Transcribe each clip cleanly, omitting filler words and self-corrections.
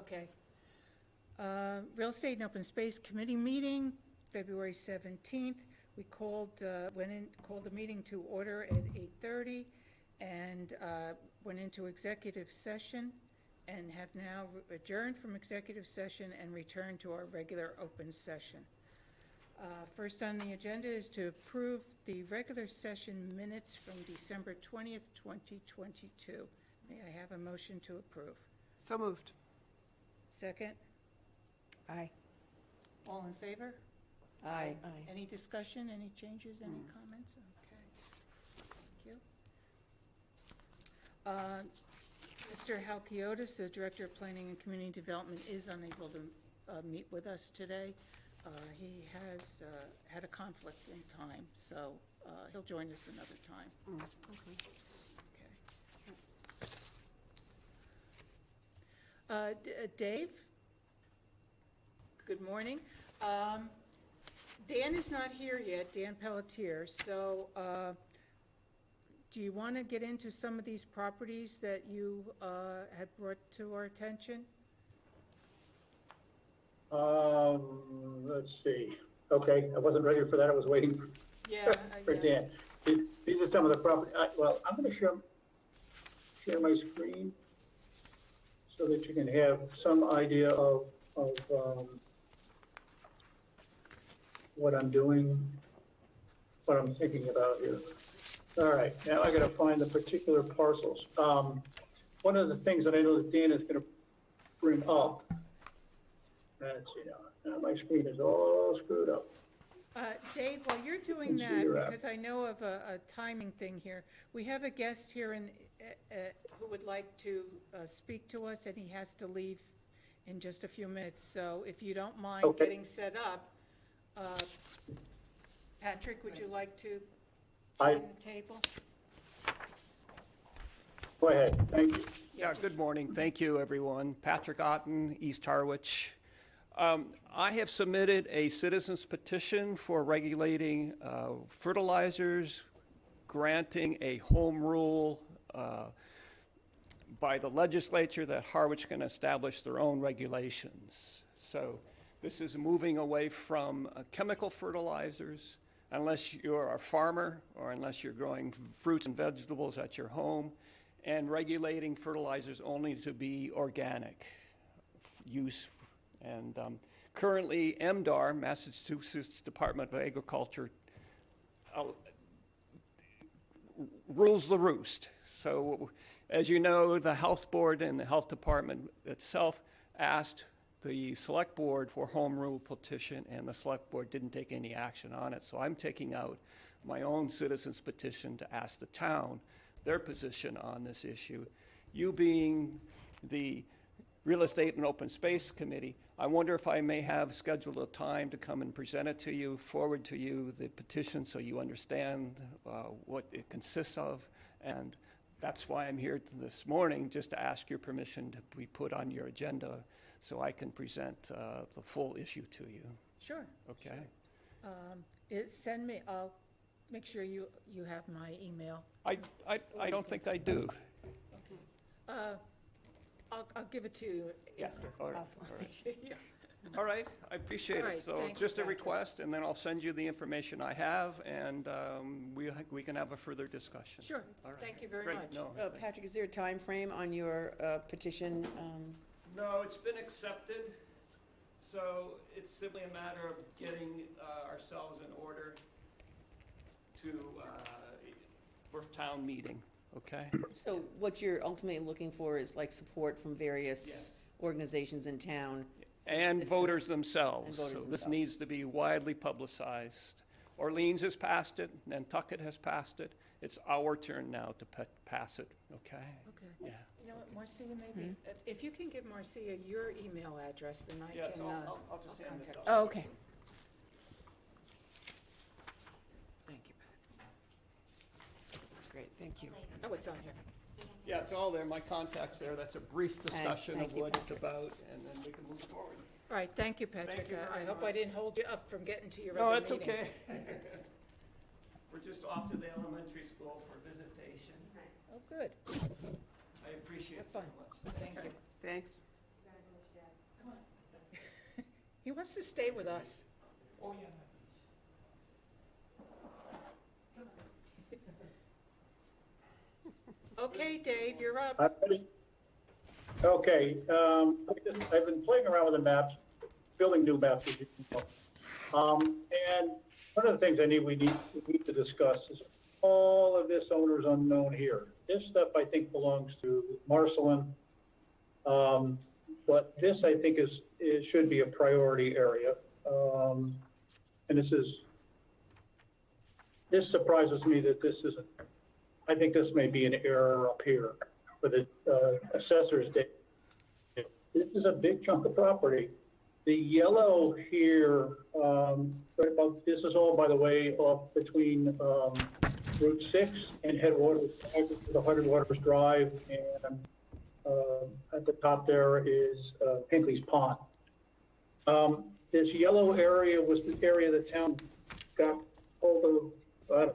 Okay. Real Estate and Open Space Committee meeting, February 17th. We called the meeting to order at 8:30 and went into executive session and have now adjourned from executive session and returned to our regular open session. First on the agenda is to approve the regular session minutes from December 20th, 2022. May I have a motion to approve? So moved. Second? Aye. All in favor? Aye. Any discussion, any changes, any comments? Okay, thank you. Mr. Halkiotis, the Director of Planning and Community Development, is unable to meet with us today. He has had a conflict in time, so he'll join us another time. Okay. Dave? Good morning. Dan is not here yet, Dan Pelletier, so do you want to get into some of these properties that you had brought to our attention? Let's see. Okay, I wasn't ready for that. I was waiting for Dan. These are some of the property. Well, I'm going to share my screen so that you can have some idea of what I'm doing, what I'm thinking about here. All right, now I got to find the particular parcels. One of the things that I know that Dan is going to bring up. Let's see now my screen is all screwed up. Dave, while you're doing that, because I know of a timing thing here, we have a guest here who would like to speak to us, and he has to leave in just a few minutes. So if you don't mind getting set up, Patrick, would you like to join the table? Go ahead, thank you. Yeah, good morning. Thank you, everyone. Patrick Otten, East Harwich. I have submitted a citizen's petition for regulating fertilizers, granting a home rule by the legislature that Harwich can establish their own regulations. So this is moving away from chemical fertilizers, unless you're a farmer or unless you're growing fruits and vegetables at your home, and regulating fertilizers only to be organic use. And currently, MDAR, Massachusetts Department of Agriculture, rules the roost. So, as you know, the Health Board and the Health Department itself asked the Select Board for home rule petition, and the Select Board didn't take any action on it. So I'm taking out my own citizen's petition to ask the town their position on this issue. You being the Real Estate and Open Space Committee, I wonder if I may have scheduled a time to come and present it to you, forward to you the petition so you understand what it consists of. And that's why I'm here this morning, just to ask your permission to be put on your agenda so I can present the full issue to you. Sure. Okay. Send me, I'll make sure you have my email. I don't think I do. I'll give it to you after. All right. Yeah. All right, I appreciate All right, it. So thank just you, a Patrick. request, and then I'll send you the information I have, and we can have a further discussion. Sure, All right. thank you very Great. much. No, Patrick, is there a time frame on your petition? No, it's been accepted, so it's simply a matter of getting ourselves in order for town meeting, okay? So what you're ultimately looking for is like support from various Yes. organizations in town? And Citizens. voters themselves. And voters So this themselves. needs to be widely publicized. Orleans has passed it, Nantucket has passed it. It's our turn now to pass it, okay? Okay. Yeah. You know what, Marcia, maybe, if you can give Marcia your email address, then I Yeah, can, so I'll just hand this contact out. Oh, okay. Thank you, Pat. That's great, thank you. Oh, it's on here. Yeah, it's all there, my contact's there. That's a brief discussion thank of you, what it's about, and then we can move forward. All right, thank you, Patrick. Thank you very I hope much. I didn't hold you up from getting to your No, other that's meeting. okay. We're just off to the elementary school for visitation. Oh, good. I appreciate it Have very fun. much. Thank you. Thanks. He wants to stay with us. Oh, yeah. Okay, Dave, you're up. I'm ready. Okay, I've been playing around with the maps, building new maps, as you can tell. And one of the things we need to discuss is all of this owner's unknown here. This stuff, I think, belongs to Marcelin. But this, I think, it should be a priority area. And this surprises me that this isn't, I think this may be an error up here for the assessor's data. This is a big chunk of property. The yellow here, right above, this is all, by the way, off between Route 6 and Headwaters, the Headwaters Drive, and at the top there is Pinkley's Pond. This yellow area was the area the town got hold of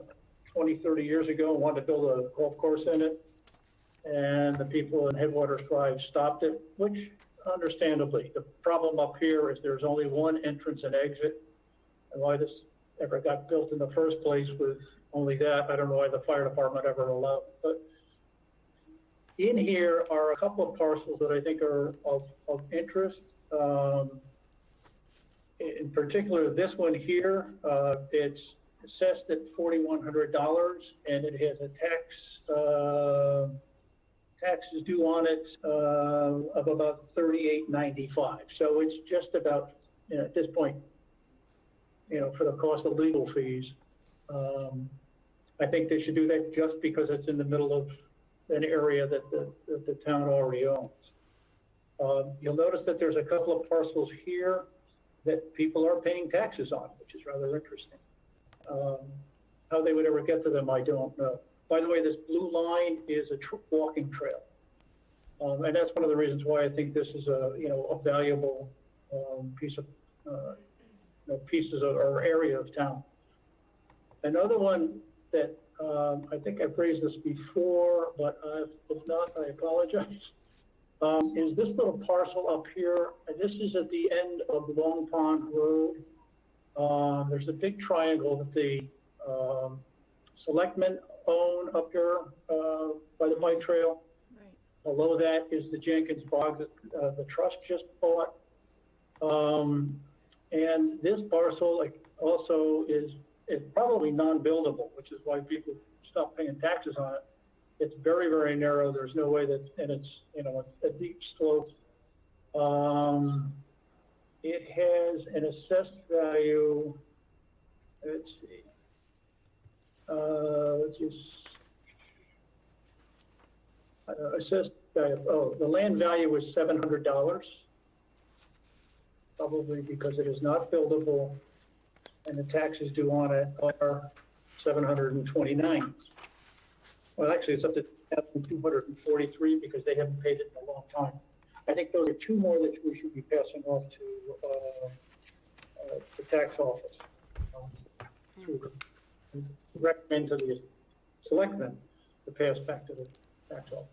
20, 30 years ago and wanted to build a golf course in it. And the people in Headwaters Drive stopped it, which understandably. The problem up here is there's only one entrance and exit. And why this ever got built in the first place with only that, I don't know why the fire department ever allowed it. But in here are a couple of parcels that I think are of interest. In particular, this one here, it's assessed at $4,100, and it has a taxes due on it of about $38.95. So it's just about, at this point, for the cost of legal fees. I think they should do that just because it's in the middle of an area that the town already owns. You'll notice that there's a couple of parcels here that people are paying taxes on, which is rather interesting. How they would ever get to them, I don't know. By the way, this blue line is a walking trail. And that's one of the reasons why I think this is a valuable piece of, pieces of our area of town. Another one that I think I've raised this before, but if not, I apologize, is this little parcel up here. And this is at the end of Long Pond Road. There's a big triangle that the selectmen own up here by the bike trail. Right. Below that is the Jenkins Bog that the trust just bought. And this parcel also is probably non-buildable, which is why people stop paying taxes on it. It's very, very narrow. There's no way that, and it's, a deep slope. It has an assessed value, let's see, assessed value, the land value is $700, probably because it is not buildable, and the taxes due on it are $729. Well, actually, it's up to $243 because they haven't paid it in a long time. I think those are two more that we should be passing off to the tax office. To recommend to the selectmen to pass back to the tax office.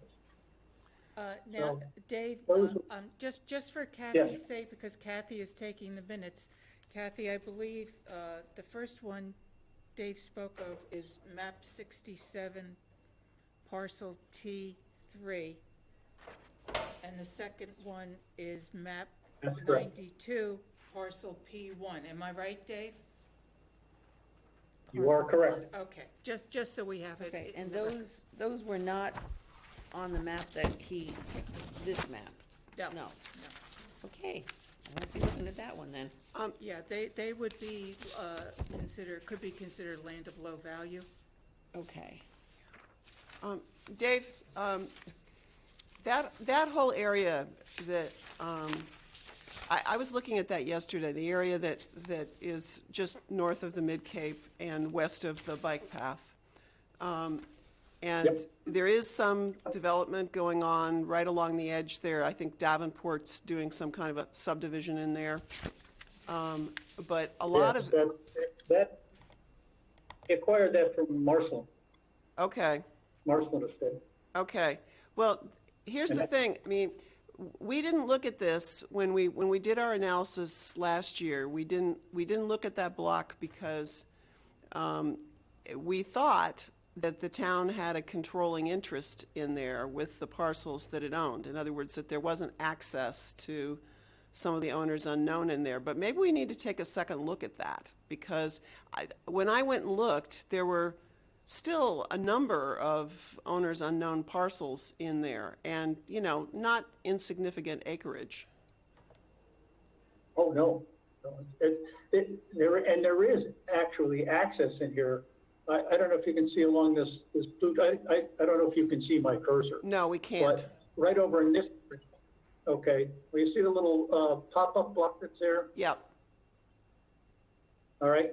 Now, So, Dave, those- just for Kathy's Yes. sake, because Kathy is taking the minutes. Kathy, I believe the first one Dave spoke of is map 67, parcel T3. And the second one is map That's correct. 92, parcel P1. Am I right, Dave? You are correct. Okay, just so we have it. Okay, in and the record. those were not on the map this map? No. No. Okay, I won't be looking at that one then. Yeah, they would be could be considered land of low value. Okay. Dave, that whole area that, I was looking at that yesterday, the area that is just north of the Mid-Cape and west of the bike path. And Yep. there is some development going on right along the edge there. I think Davenport's doing some kind of a subdivision in there. But a lot Yes, of, that they acquired that from Marcelin okay. Estate. Okay, well, here's And the that- thing, I mean, we didn't look at this when we did our analysis last year. We didn't look at that block because we thought that the town had a controlling interest in there with the parcels that it owned. In other words, that there wasn't access to some of the owners unknown in there. But maybe we need to take a second look at that, because when I went and looked, there were still a number of owners unknown parcels in there, and, you know, not insignificant acreage. Oh, no. No, there is actually access in here. I don't know if you can see along this blue, I don't know if you can see my cursor. No, we can't. But right over in this, okay, well, you see the little pop-up block that's there? Yep, All right?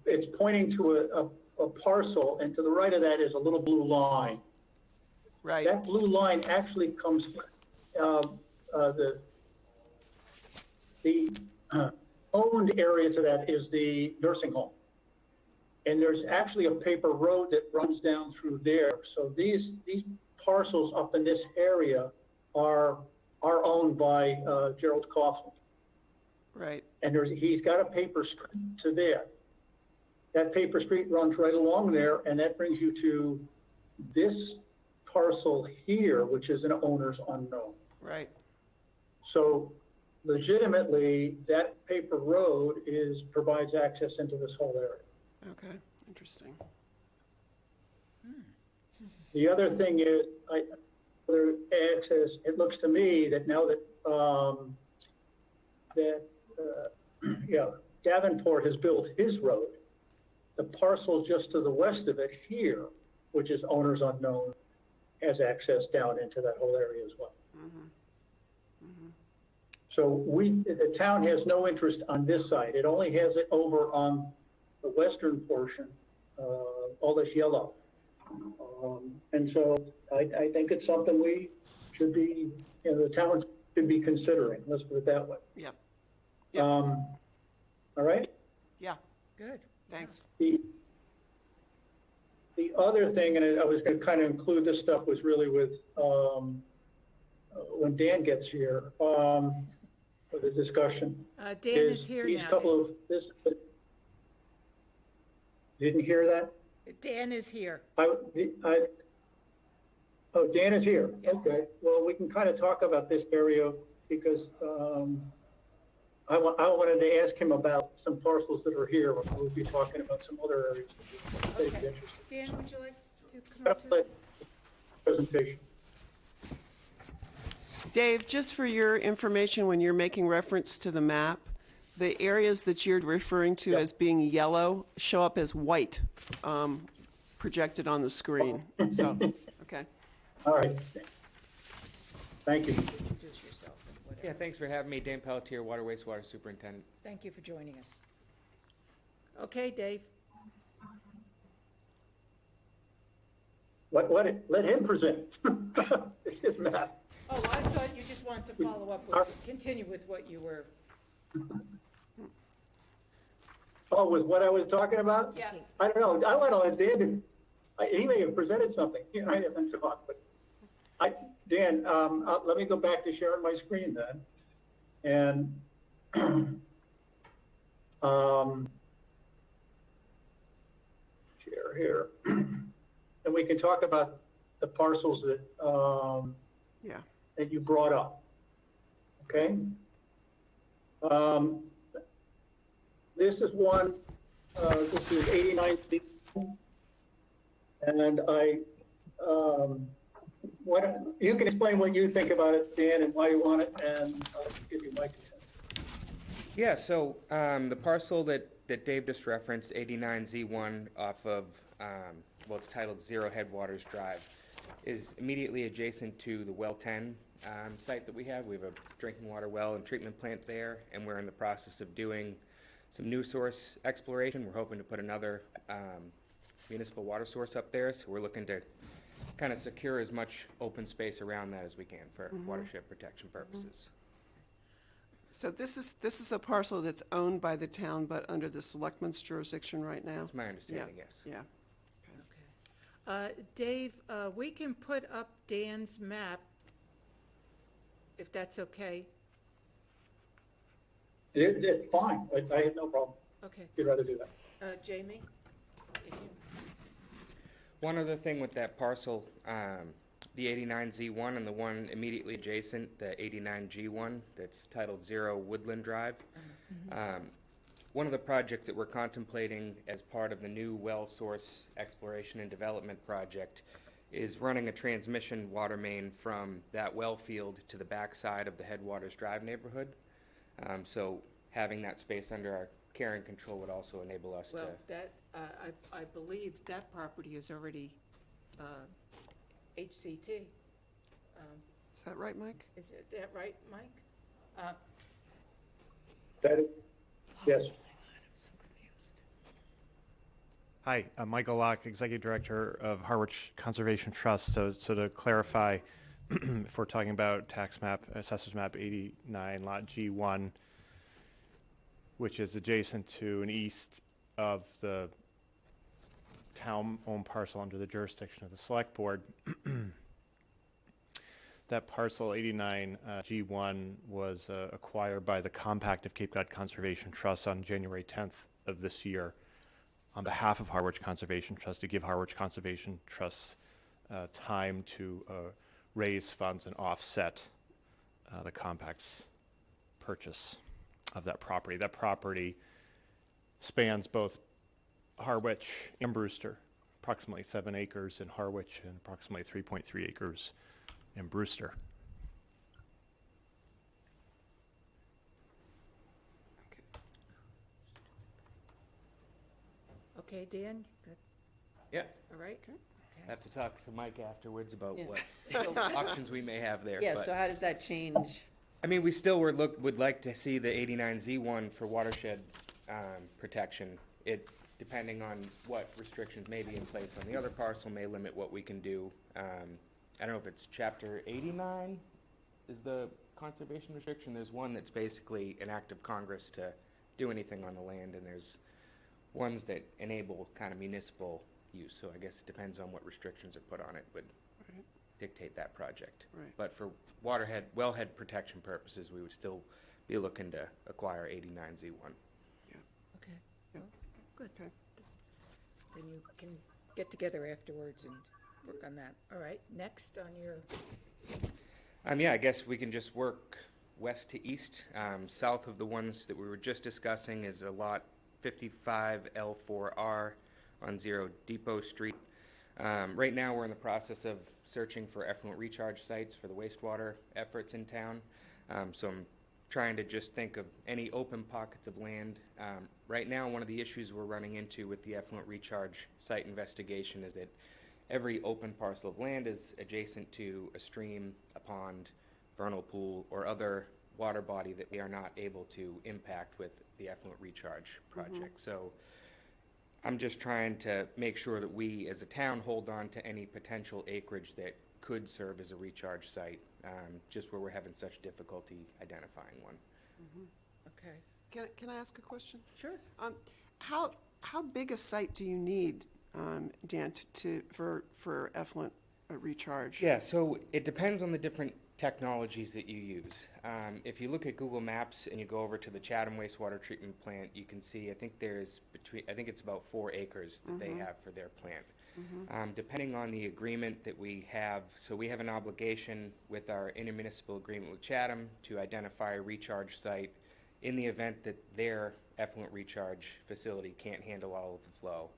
It's pointing to a parcel, and to the right of that is a little blue line. right, That blue line actually comes, the owned area to that is the nursing home. And there's actually a paper road that runs down through there. So these parcels up in this area are owned by Gerald Kaufman. right, And he's got a paper street to there. That paper street runs right along there, and that brings you to this parcel here, which is an owner's unknown. right. So legitimately, that paper road provides access into this whole area. Okay, interesting. The other thing is, other access, it looks to me that now that, Davenport has built his road, the parcel just to the west of it here, which is owners unknown, has access down into that whole area as well. So the town has no interest on this side. It only has it over on the western portion, all this yellow. And so I think it's something we should be, the town should be considering, let's put it that way. Yep, All right? yeah, Good. thanks. The other thing, and I was going to kind of include this stuff, was really with, when Dan gets here, for the discussion. Dan is here These now. couple of, this, didn't hear that? Dan is here. Oh, Dan is here. Yeah. Okay. Well, we can kind of talk about this area because I wanted to ask him about some parcels that are here. We'll be talking about some other areas that would be Okay. interesting. Dan, would you like to come up to? Presentation. Dave, just for your information, when you're making reference to the map, the areas that you're referring to Yep. as being yellow show up as white, projected on the screen, so, okay. All right. Thank you. Introduce yourself and whatever. Yeah, thanks for having me. Dan Pelletier, Water Wastewater Superintendent. Thank you for joining us. Okay, Dave. Let him present. It's his map. Oh, I thought you just wanted to follow up with, continue with what you were. Oh, was what I was talking about? Yeah. I don't know. I want to let Dan do, he may have presented something. I haven't talked, but Dan, let me go back to sharing my screen then. And, share here. And we can talk about the parcels that, Yeah, that you brought up. Okay? This is one, this is 89 feet. And you can explain what you think about it, Dan, and why you want it, and I'll give you my 2 cents. Yeah, so the parcel that Dave just referenced, 89Z1 off of, well, it's titled Zero Headwaters Drive, is immediately adjacent to the Well 10 site that we have. We have a drinking water well and treatment plant there, and we're in the process of doing some new source exploration. We're hoping to put another municipal water source up there, so we're looking to kind of secure as much open space around that as we can for watershed protection purposes. so this is a parcel that's owned by the town, but under the selectmen's jurisdiction right now? That's my understanding, yes. Yeah, Dave, we can put up Dan's map if that's okay. Fine, I have no problem. Okay. If you'd rather do that. Jamie? If you, One other thing with that parcel, the 89Z1 and the one immediately adjacent, the 89G1, that's titled Zero Woodland Drive. One of the projects that we're contemplating as part of the new well source exploration and development project is running a transmission water main from that well field to the backside of the Headwaters Drive neighborhood. So having that space under our care and control would also enable us to. well, that, I believe that property is already HCT. Is that right, Mike? Is that right, Mike? That is, yes. Hi, I'm Michael Locke, Executive Director of Harwich Conservation Trust. So to clarify, if we're talking about tax map, Assessors Map 89, Lot G1, which is adjacent to and east of the town-owned parcel under the jurisdiction of the Select Board, that parcel 89 G1 was acquired by the Compact of Cape Cod Conservation Trust on January 10th of this year on behalf of Harwich Conservation Trust to give Harwich Conservation Trust time to raise funds and offset the Compact's purchase of that property. That property spans both Harwich and Brewster, approximately 7 acres in Harwich and approximately 3.3 acres in Brewster. Okay, Dan, good, Yeah, all right? I have to talk to Mike afterwards about Yeah. what So- options we may have there. Yeah, but- so how does that change? I mean, we still would like to see the 89Z1 for watershed protection. It, depending on what restrictions may be in place on the other parcel, may limit what we can do. I don't know if it's chapter 89 is the conservation restriction. There's one that's basically an act of Congress to do anything on the land, and there's ones that enable kind of municipal use. So I guess it depends on what restrictions are put on it would Right. dictate that project. Right. But for wellhead protection purposes, we would still be looking to acquire 89Z1. Okay, Yep. well, good. Okay. Then you can get together afterwards and work on that. All right, next on your, Yeah, I guess we can just work west to east. South of the ones that we were just discussing is a lot 55L4R on 0 Depot Street. Right now, we're in the process of searching for effluent recharge sites for the wastewater efforts in town. So I'm trying to just think of any open pockets of land. Right now, one of the issues we're running into with the effluent recharge site investigation is that every open parcel of land is adjacent to a stream, a pond, vernal pool, or other water body that we are not able to impact with the effluent recharge project. So I'm just trying to make sure that we, as a town, hold on to any potential acreage that could serve as a recharge site, just where we're having such difficulty identifying one. okay, Can I ask a question? sure. How big a site do you need, Dan, for effluent recharge? Yeah, so it depends on the different technologies that you use. If you look at Google Maps and you go over to the Chatham wastewater treatment plant, you can see, I think it's about 4 acres that they have for their plant. Depending on the agreement that we have, so we have an obligation with our intermunicipal agreement with Chatham to identify a recharge site in the event that their effluent recharge facility can't handle all of the flow.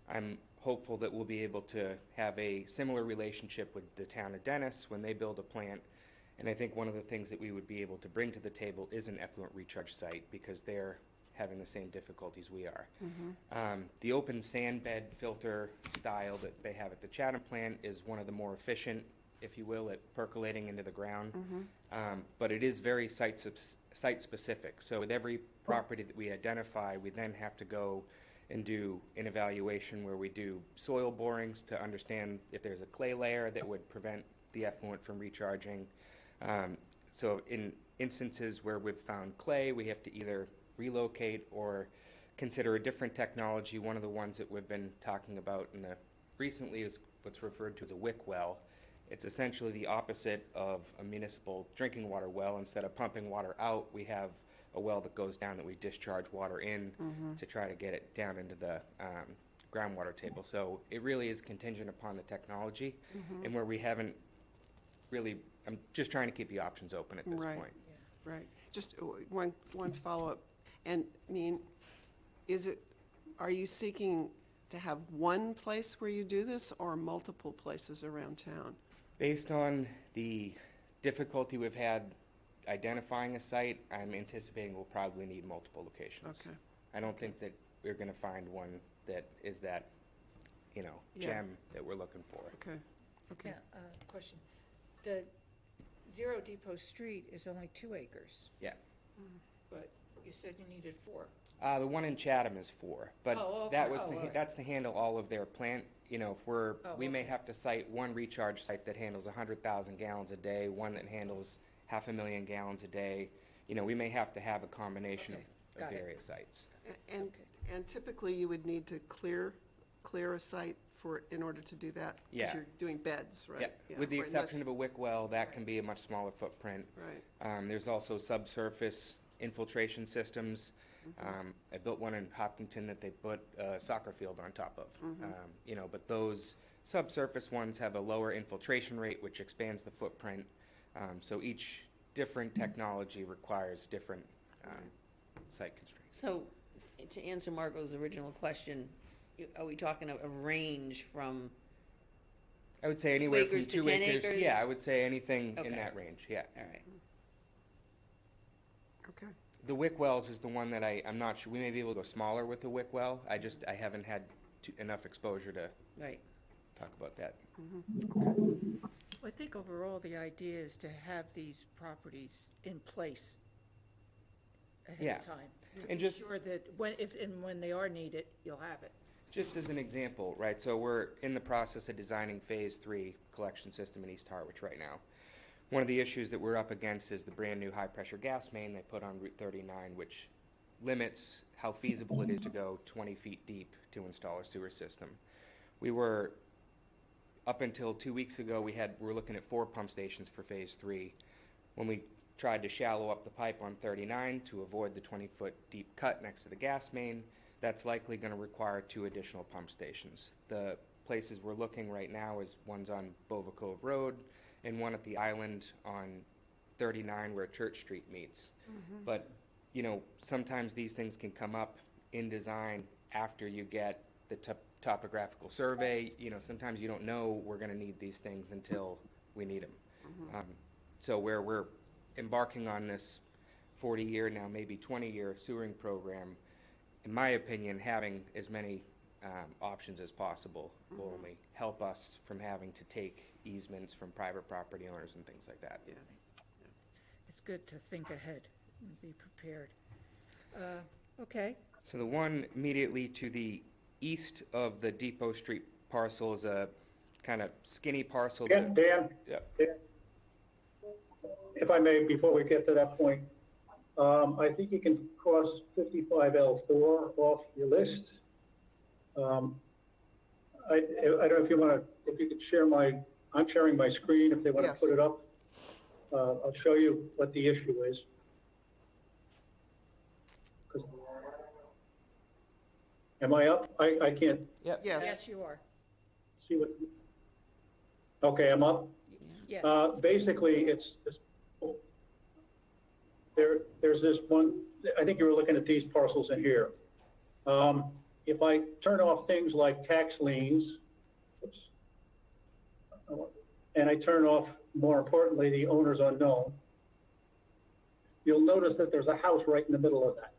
I'm hopeful that we'll be able to have a similar relationship with the town of Dennis when they build a plant. And I think one of the things that we would be able to bring to the table is an effluent recharge site because they're having the same difficulties we are. The open sand bed filter style that they have at the Chatham plant is one of the more efficient, if you will, at percolating into the ground. But it is very site-specific. So with every property that we identify, we then have to go and do an evaluation where we do soil borings to understand if there's a clay layer that would prevent the effluent from recharging. So in instances where we've found clay, we have to either relocate or consider a different technology. One of the ones that we've been talking about recently is what's referred to as a wick well. It's essentially the opposite of a municipal drinking water well. Instead of pumping water out, we have a well that goes down that we discharge water in to try to get it down into the groundwater table. So it really is contingent upon the technology, and where we haven't really, I'm just trying to keep the options open at this Right. point. Right. Just one follow-up. And, I mean, are you seeking to have one place where you do this or multiple places around town? Based on the difficulty we've had identifying a site, I'm anticipating we'll probably need multiple locations. Okay. I don't think that we're gonna find one that is that, Yeah. gem that we're looking for. Okay, okay. Yeah, question. The Zero Depot Street is only 2 acres, Yeah. but you said you needed 4. The one in Chatham is 4, but Oh, that okay. was, Oh, all right. that's to handle all of their plant, if Oh, we may okay. have to cite one recharge site that handles 100,000 gallons a day, one that handles 500,000 gallons a day. We may have to have a combination Okay, of got it. various sites. And typically you would need to clear a site in order to do that? Yeah. Because you're doing beds, right? Yeah, with the right, exception of a wick well, that can be a much smaller footprint. Right. There's also subsurface infiltration systems. I built one in Hopkinton that they put a soccer field on top of. But those subsurface ones have a lower infiltration rate, which expands the footprint. So each different technology requires different site constraints. So, to answer Margot's original question, are we talking a range from, I would say anywhere from acres to 2 10 acres. acres? Yeah, I would say anything in Okay. that range, yeah. all right, Okay. The wick wells is the one that I'm not sure, we may be able to go smaller with the wick well. I haven't had enough exposure to right. talk about that. I think overall, the idea is to have these properties in place ahead Yeah. of time. To And be just- sure that when they are needed, you'll have it. Just as an example, right, so we're in the process of designing Phase 3 collection system in East Harwich right now. One of the issues that we're up against is the brand-new high-pressure gas main they put on Route 39, which limits how feasible it is to go 20 feet deep to install a sewer system. We were, up until 2 weeks ago, we're looking at 4 pump stations for Phase 3. When we tried to shallow up the pipe on 39 to avoid the 20-foot deep cut next to the gas main, that's likely going to require 2 additional pump stations. The places we're looking right now is one's on Bova Cove Road and one at the island on 39 where Church Street meets. But, sometimes these things can come up in design after you get the topographical survey. Sometimes you don't know we're going to need these things until we need them. So where we're embarking on this 40-year, now maybe 20-year sewering program, in my opinion, having as many options as possible will only help us from having to take easements from private property owners and things like that. Yeah. It's good to think ahead and be prepared. Okay, So the one immediately to the east of the Depot Street parcel is a kind of skinny parcel. Dan, Yeah. if I may, before we get to that point, I think you can cross 55L4 off your list. I don't know if you want to, if you could share I'm sharing my screen if they want to Yes. put it up. I'll show you what the issue is. 'Cause- Am I up? I can't Yep. Yes. yes, you are. see what, okay, I'm up. Yes. Basically, there's this one, I think you were looking at these parcels in here. If I turn off things like tax liens, oops, and I turn off, more importantly, the owner's unknown, you'll notice that there's a house right in the middle of that.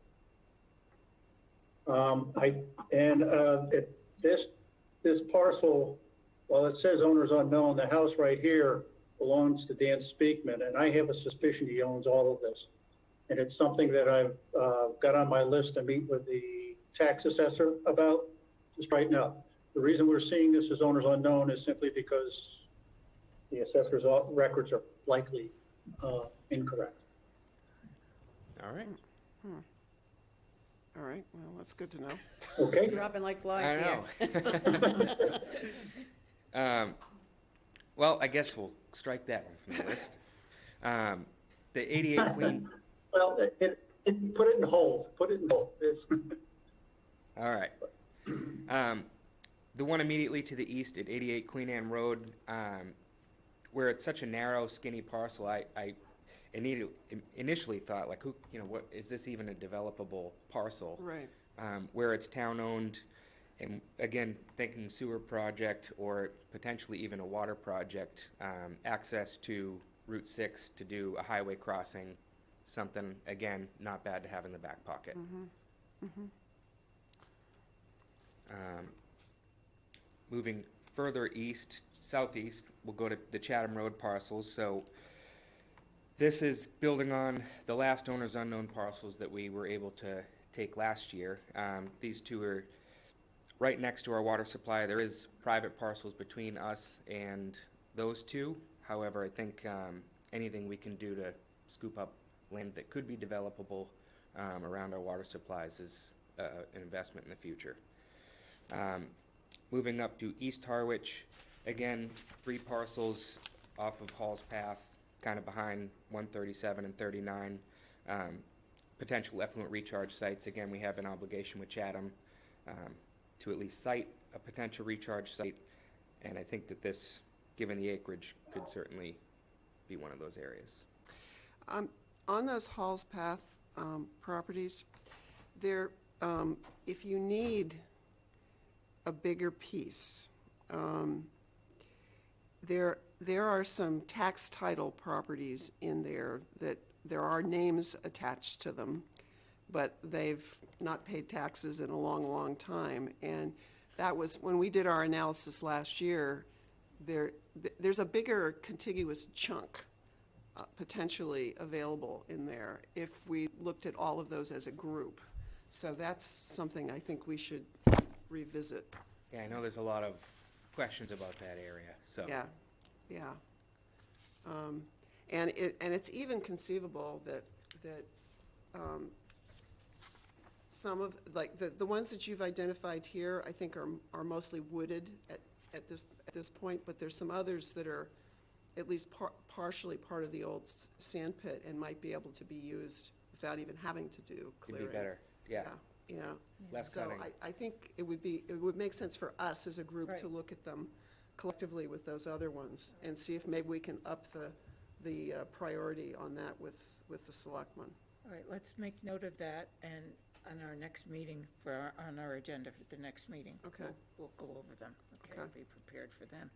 This parcel, while it says owner's unknown, the house right here belongs to Dan Speakman, and I have a suspicion he owns all of this. And it's something that I've got on my list to meet with the tax assessor about just right now. The reason we're seeing this as owner's unknown is simply because the assessor's records are likely incorrect. All right. All right, well, that's good to know. Okay? Dropping like I flies know. here. Well, I guess we'll strike that one from the list. The 88 Queen, Well, put it in hold, put it in hold. all right. The one immediately to the east at 88 Queen Anne Road, where it's such a narrow, skinny parcel, I initially thought, like, what, is this even a developable parcel? Right. Where it's town-owned, and again, thinking sewer project or potentially even a water project, access to Route 6 to do a highway crossing, something, again, not bad to have in the back pocket. Moving further east, southeast, we'll go to the Chatham Road parcels. So this is building on the last owner's unknown parcels that we were able to take last year. These two are right next to our water supply. There is private parcels between us and those two. However, I think anything we can do to scoop up land that could be developable around our water supplies is an investment in the future. Moving up to East Harwich, again, 3 parcels off of Hall's Path, kind of behind 137 and 39. Potential effluent recharge sites. Again, we have an obligation with Chatham to at least cite a potential recharge site, and I think that this, given the acreage, could certainly be one of those areas. On those Hall's Path properties, there, if you need a bigger piece, there are some tax title properties in there that there are names attached to them, but they've not paid taxes in a long, long time. And that was, when we did our analysis last year, there's a bigger contiguous chunk potentially available in there if we looked at all of those as a group. So that's something I think we should revisit. Yeah, I know there's a lot of questions about that area, so. Yeah, yeah. And it's even conceivable that some of, like, the ones that you've identified here, I think are mostly wooded at this point, but there's some others that are at least partially part of the old sand pit and might be able to be used without even having to do clearing. Could be better, yeah. Yeah. Less So cutting. I think it would make sense for us as a group to Right. look at them collectively with those other ones and see if maybe we can up the priority on that with the selectmen. All right, let's make note of that, and on our next meeting, on our agenda for the next meeting. Okay. We'll go over them, okay, Okay. be prepared for them.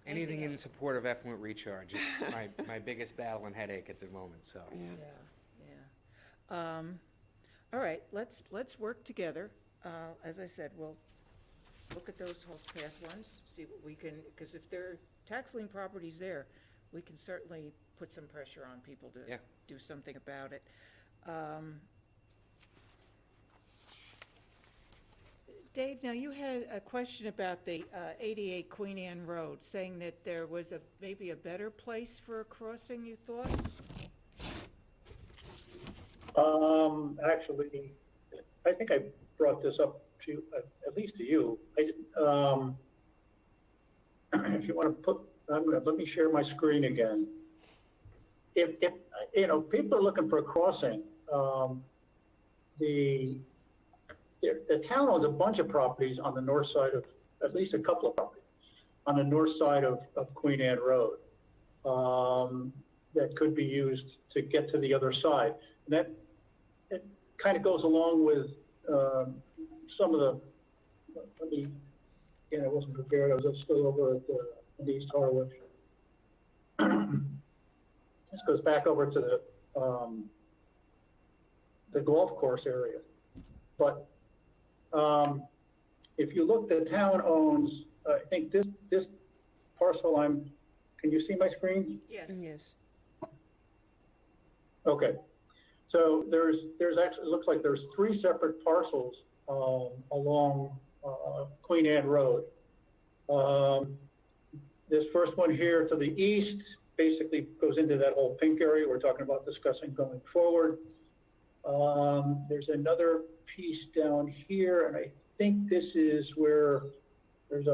Anything in support of effluent recharge is my biggest battle and headache at the moment, so. Yeah. Yeah. All right, let's work together. As I said, we'll look at those Hall's Path ones, see what we can, because if there are tax lien properties there, we can certainly put some pressure on people to Yeah. do something about it. Dave, now you had a question about the 88 Queen Anne Road, saying that there was maybe a better place for a crossing, you thought? Actually, I think I brought this up to, at least to you. If you want to put, let me share my screen again. If people are looking for a crossing, the town owns a bunch of properties on the north side of, at least a couple of properties, on the north side of Queen Anne Road, that could be used to get to the other side. And that, it kind of goes along with some of the, I wasn't prepared, I was still over at East Harwich. This goes back over to the golf course area. But if you look, the town owns, I think this parcel can you see my screen? Yes. Yes. Okay. So there's actually, it looks like there's 3 separate parcels along Queen Anne Road. This first one here to the east basically goes into that whole pink area we're talking about discussing going forward. There's another piece down here, and I think this is where There's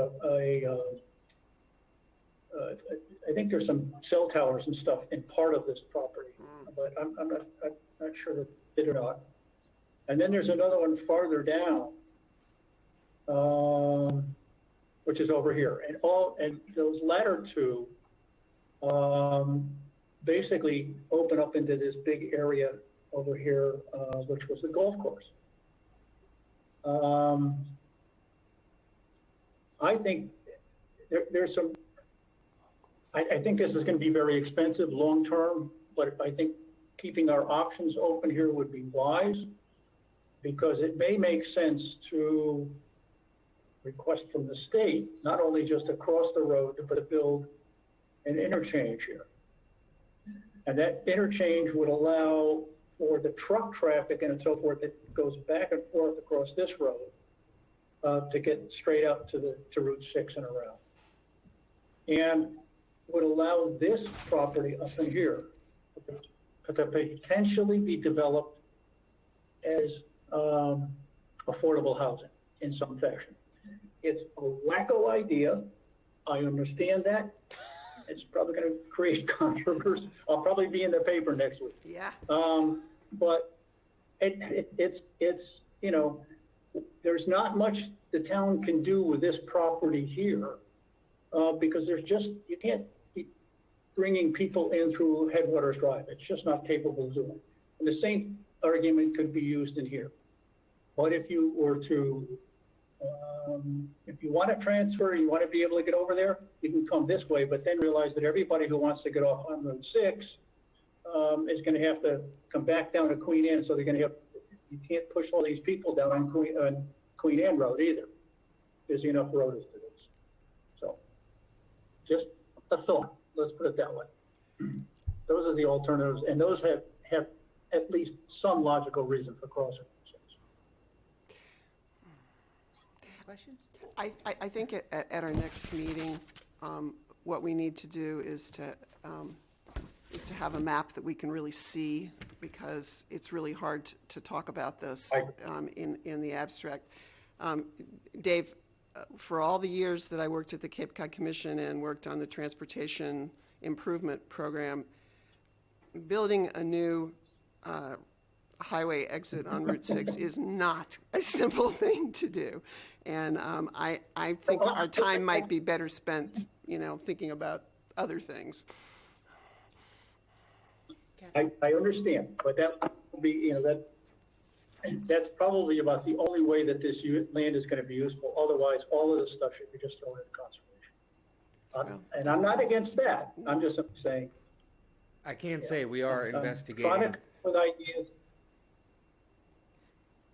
I think there's some cell towers and stuff in part of this property, but I'm not sure that it or not. And then there's another one farther down, which is over here. And those latter two, basically open up into this big area over here, which was the golf course. I think there's some, I think this is going to be very expensive long-term, but I think keeping our options open here would be wise, because it may make sense to request from the state, not only just across the road, but to build an interchange here. And that interchange would allow for the truck traffic and so forth that goes back and forth across this road to get straight up to Route 6 and around. And would allow this property up in here to potentially be developed as affordable housing in some fashion. It's a wacko idea. I understand that. It's probably going to create controversy. I'll probably be in the paper next week. Yeah. But it's, you know, there's not much the town can do with this property here because there's just, you can't be bringing people in through Headwaters Drive. It's just not capable of doing it. And the same argument could be used in here. But if you were to, if you want to transfer, you want to be able to get over there, you can come this way, but then realize that everybody who wants to get off on Route 6 is going to have to come back down to Queen Anne. So they're going to have, you can't push all these people down on Queen Anne Road either. There's enough road as it is. So just a thought, let's put it that way. Those are the alternatives, and those have at least some logical reason for crossing. Questions? I think at our next meeting, what we need to do is to have a map that we can really see, because it's really hard to talk about this in the abstract. Dave, for all the years that I worked at the Cape Cod Commission and worked on the Transportation Improvement Program, building a new highway exit on Route 6 is not a simple thing to do. And I think our time might be better spent, you know, thinking about other things. I understand, but that would be, you know, that's probably about the only way that this land is going to be useful. Otherwise, all of this stuff should be just thrown into conservation. And I'm not against that. I'm just saying. I can say we are Trying investigating. to come with ideas.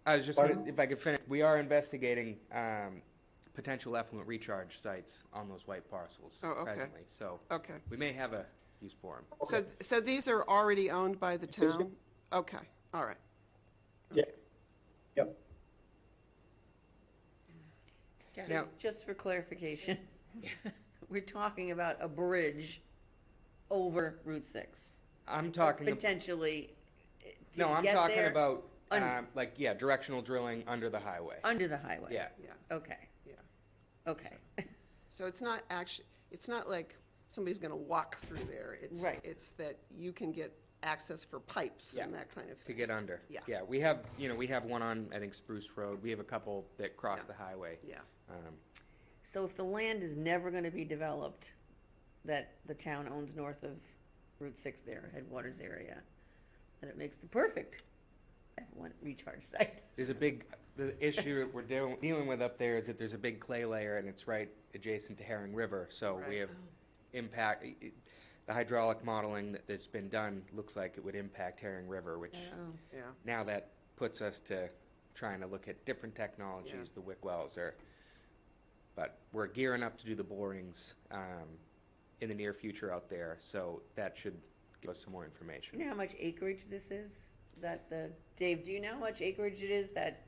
I was just, Pardon? if I could finish, we are investigating potential effluent recharge sites on those white parcels Oh, okay. presently. So Okay. we may have a use for them. So these are already owned by the town? Okay, all right. Yeah. Yep. Now- Just for clarification, we're talking about a bridge over Route 6. I'm talking, Potentially to no, I'm get talking there about, un- like, yeah, directional drilling under the highway. under the highway. Yeah. Yeah, Okay, yeah. okay. So it's not actually, it's not like somebody's gonna walk through there. Right. It's that you can get access for pipes and Yeah. that kind of To thing. get under. Yeah. Yeah, we have, you know, we have one on, I think, Spruce Road. We have a couple that cross Yeah. the highway. Yeah, So if the land is never gonna be developed, that the town owns north of Route 6 there, Headwaters area, then it makes the perfect effluent recharge site. There's a big, the issue we're dealing with up there is that there's a big clay layer and it's right adjacent to Herring River. So we Right. have impact, the hydraulic modeling that's been done looks like it would impact Herring River, which Oh, yeah. now that puts us to trying to look at different technologies, the wick wells are, but we're gearing up to do the borings in the near future out there, so that should give us some more You information. know how much acreage this is? Dave, do you know how much acreage it is, that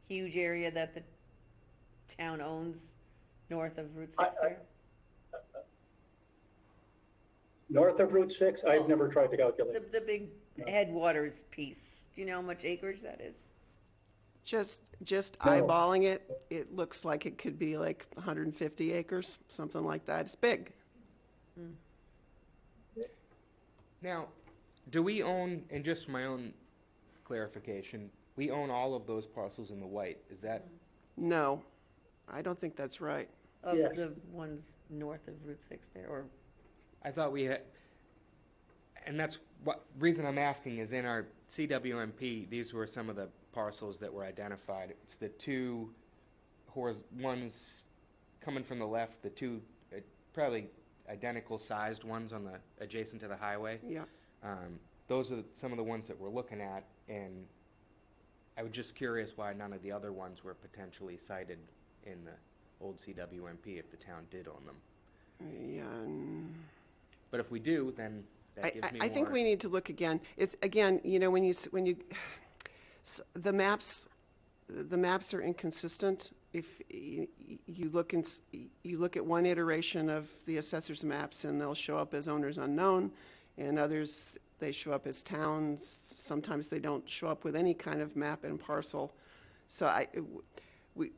huge area that the town owns north of Route 6 there? North of Route 6, I've Well, never tried to calculate. The big headwaters piece, do you know how much acreage that is? Just No. eyeballing it, it looks like it could be like 150 acres, something like that. It's big. Now, do we own, and just my own clarification, we own all of those parcels in the white, is that? No, I don't think that's right. Of Yes. the ones north of Route 6 there, or, I thought we had, and that's what, reason I'm asking is in our CWMP, these were some of the parcels that were identified. It's the two ones coming from the left, the two probably identical sized ones on the, adjacent to the highway. Yeah. Those are some of the ones that we're looking at, and I was just curious why none of the other ones were potentially cited in the old CWMP if the town did own them. Yeah. But if we do, then that gives me I think more- we need to look again. It's, again, you know, when you, the maps are inconsistent. If you look you look at one iteration of the assessor's maps and they'll show up as owners unknown, and others, they show up as towns. Sometimes they don't show up with any kind of map and parcel. So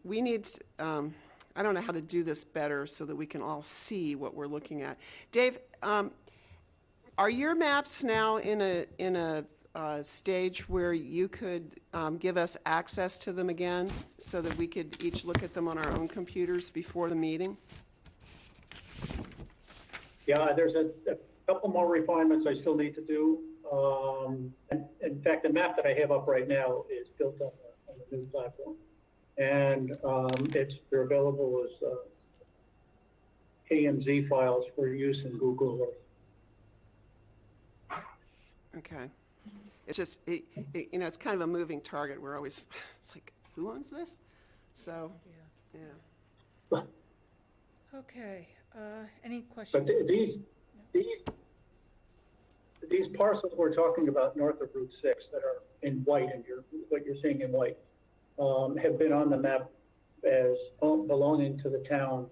we need, I don't know how to do this better so that we can all see what we're looking at. Dave, are your maps now in a stage where you could give us access to them again so that we could each look at them on our own computers before the meeting? Yeah, there's a couple more refinements I still need to do. In fact, the map that I have up right now is built on the new platform. And they're available as KMZ files for use in Google Earth. Okay. It's just, you know, it's kind of a moving target. We're always, it's like, who owns this? So, yeah. Okay, any But questions? these parcels we're talking about north of Route 6 that are in white, and what you're seeing in white, have been on the map as belonging to the town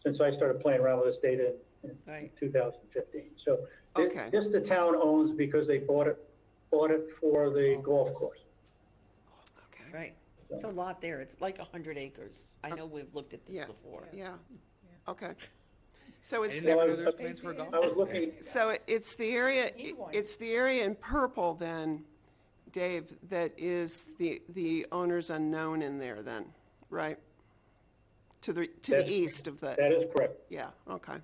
since I started playing around with this data in Right. 2015. So Okay. this the town owns because they bought it for the golf course. Okay. right. It's a lot there. It's like 100 acres. I know we've looked at this Yeah. before. Yeah. Okay. So I it's, didn't ever know So there was plans for a golf I was course. looking, so it's the area, Need one. it's the area in purple then, Dave, that is the owner's unknown in there then, right? To the That's- east of that the, is correct. yeah, okay.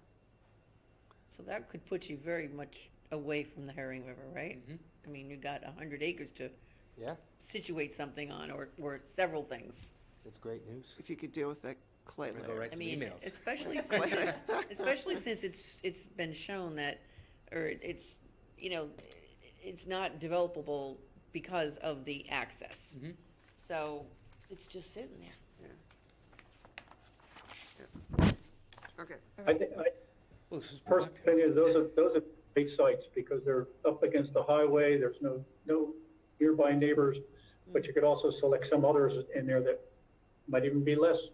So that could put you very much away from the Herring River, right? I mean, you got 100 acres to Yeah, situate something on, or several things. that's great news. If you could deal with that clay I'm gonna go layer. write I some mean, emails. especially since it's been shown that, or it's, you know, it's not developable because of the access. So it's just sitting there. Okay. I think, Well, this is personal productive. opinion, those are great sites because they're up against the highway. There's no nearby neighbors, but you could also select some others in there that might even be less,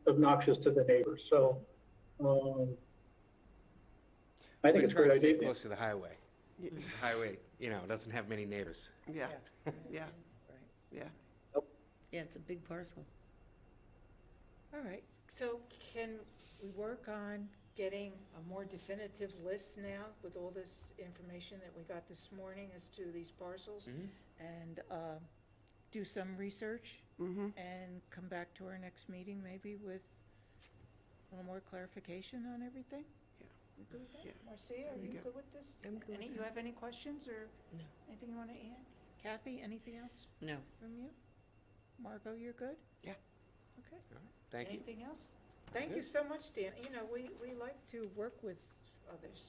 obnoxious to the neighbors. So, I think We're it's a trying great to stay idea. close to the highway. The highway, doesn't have many neighbors. Yeah, yeah, yeah. Yeah, it's a big parcel. All right, so can we work on getting a more definitive list now with all this information that we got this morning as to these parcels? And do some research and come back to our next meeting maybe with a little more clarification on everything? Yeah. You good with that? Yeah. Marcia, are you Yeah. good with this? I'm good with You have any questions or No. anything you want to add? Kathy, anything else No. from you? Margot, you're good? Yeah. Okay. Thank you. Anything else? Thank you so much, Dan. We like to work with others,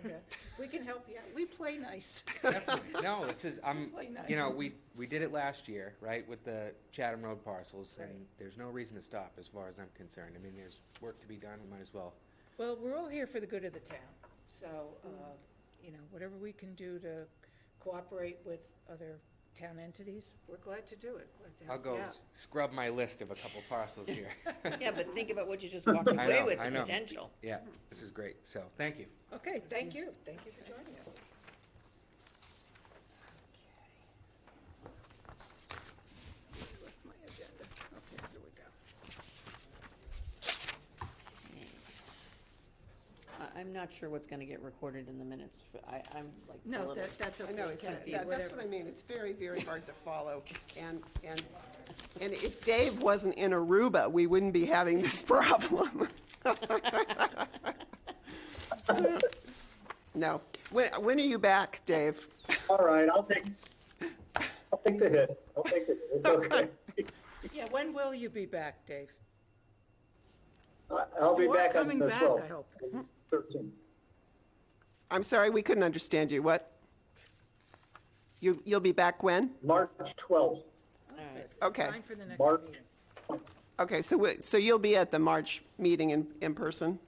and we can help you out. We play nice. Definitely. No, this is, Play nice. we did it last year, right, with the Chatham Road parcels, and Right. there's no reason to stop as far as I'm concerned. I mean, there's work to be done, we might as well. Well, we're all here for the good of the town, so, whatever we can do to cooperate with other town entities, we're glad to do it. Glad to I'll help go you out. scrub my list of a couple parcels here. Yeah, but think about what you just walked I away know, with, I the know. potential. Yeah, this is great, so, thank you. Okay, thank you. Thank you for joining us. I'm not sure what's gonna get recorded in the minutes. I'm like a No, little. that's I okay, know, it's, Kathy, that's whatever. what I mean, it's very, very hard to follow. And if Dave wasn't in Aruba, we wouldn't be having this problem. No. When are you back, Dave? All right, I'll take the hit. I'll take it. It's okay. Yeah, when will you be back, Dave? I'll be You are back on coming the back, 12th. I hope. 13th. I'm sorry, we couldn't understand you. What? You'll be back when? March 12th. All right. Okay. Time for the next March. meeting. Okay, so you'll be at the March meeting in person?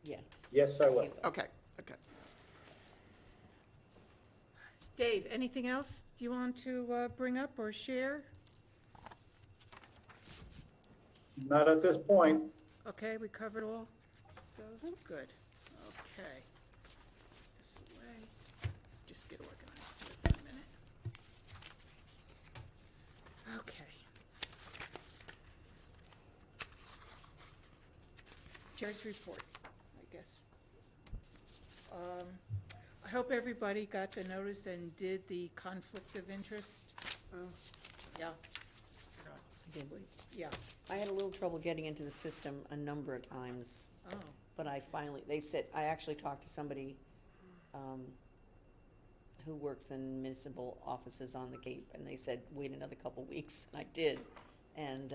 Yeah. Yes, I will. Okay, okay. Dave, anything else you want to bring up or share? Not at this point. Okay, we covered all those? Good. Okay. This way. Just get organized here for a minute. Okay. Chair's report, I guess. I hope everybody got the notice and did the conflict of interest. Yeah. I did. Yeah. I had a little trouble getting into the system a number of times, Oh, but they said, I actually talked to somebody, who works in municipal offices on the Cape, and they said, wait another couple weeks, and I did, and,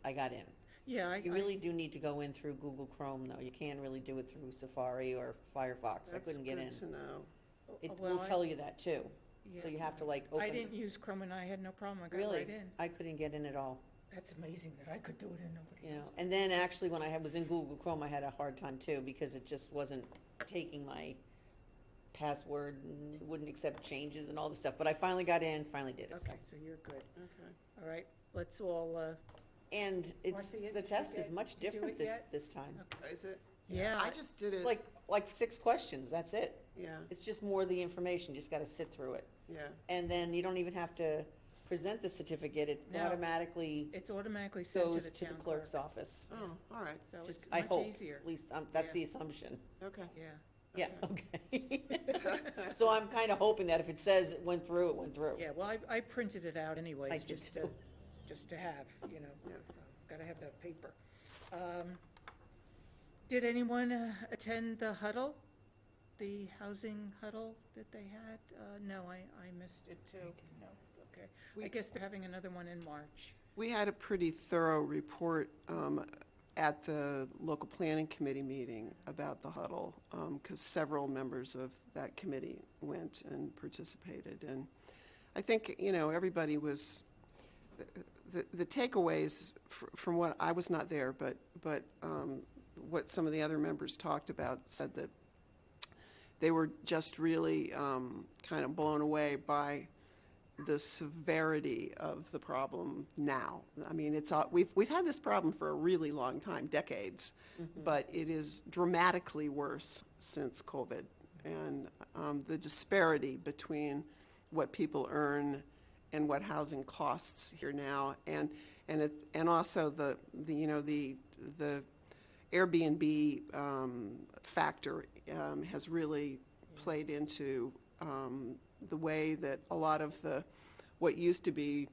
I got in. yeah. You really do need to go in through Google Chrome, though. You can't really do it through Safari or Firefox. I couldn't get in. That's good to know. It Well, will tell you that, too. So Yeah. you have to like open. I didn't use Chrome and I had no problem. I got Really? right in. I couldn't get in at all, That's amazing that I could do it and nobody you know. else. And then actually, when I was in Google Chrome, I had a hard time, too, because it just wasn't taking my password and it wouldn't accept changes and all this stuff. But I finally got in, finally did it, so. Okay, so you're good. Okay. All right, let's all, And it's, Marcia, the did you test is get- much did you do different it yet? this time. Is it? yeah. I just did it, It's like 6 questions, that's it. yeah, It's just more of the information, you just gotta sit through it. yeah. And then you don't even have to present the certificate, it No. automatically It's automatically sent to goes the to the town clerk's clerk. office. Oh, all right, So it's Just, I much hope, easier. at least, that's Yeah. the assumption. okay. Yeah. Yeah, okay. So I'm kinda hoping that if it says it went through, it went through. Yeah, well, I printed it out I anyways, did just too. to have, you know, Yeah. so, gotta have that paper. Did anyone attend the huddle? The housing huddle that they had? No, I missed it too. No, okay. I We- guess they're having another one in March. We had a pretty thorough report at the local planning committee meeting about the huddle, because several members of that committee went and participated. And I think, you know, everybody was, the takeaways from what, I was not there, but what some of the other members talked about said that they were just really kind of blown away by the severity of the problem now. I mean, we've had this problem for a really long time, decades, but it is dramatically worse since COVID. And the disparity between what people earn and what housing costs here now, and also the Airbnb factor has really played into the way that a lot of what used to be,